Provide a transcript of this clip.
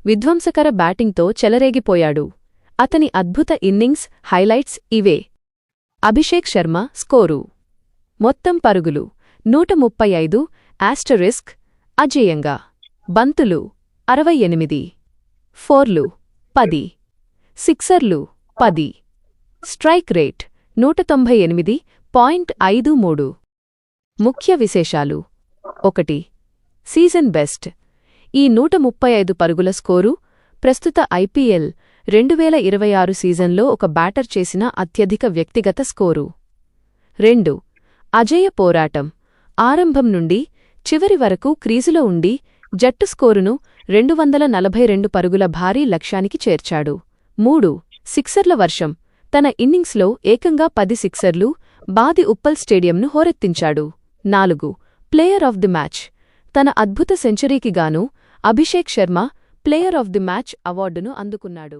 విధ్వంసకర బ్యాటింగ్తో చెలరేగిపోయాడు. అతని అద్భుత innings highlights ఇవే. అభిషేక్ శర్మ స్కోరు: మొత్తం పరుగులు 135 అజేయంగా. బంతులు 68, ఫోర్లు 10, సిక్సర్లు 10. Strike rate 198.53. ముఖ్య విశేషాలు: 1. Season best. ఈ 135 పరుగుల స్కోరు ప్రస్తుత ఐపీఎల్ 2026 సీజన్లో ఒక బ్యాటర్ చేసిన అత్యధిక వ్యక్తిగత స్కోరు. 2. అజేయ పోరాటం. ఆరంభం నుండి చివరి వరకు క్రీజులో ఉండి జట్టు స్కోరును 242 పరుగుల భారీ లక్ష్యానికి చేర్చాడు. 3. సిక్సర్ల వర్షం. తన ఇన్నింగ్స్లో ఏకంగా 10 సిక్సర్లు బాది ఉప్పల్ స్టేడియంను హోరెత్తించాడు. 4. Player of the match. తన అద్భుత సెంచరీకిగాను Abhishek Sharma player of the match అవార్డును అందుకున్నాడు.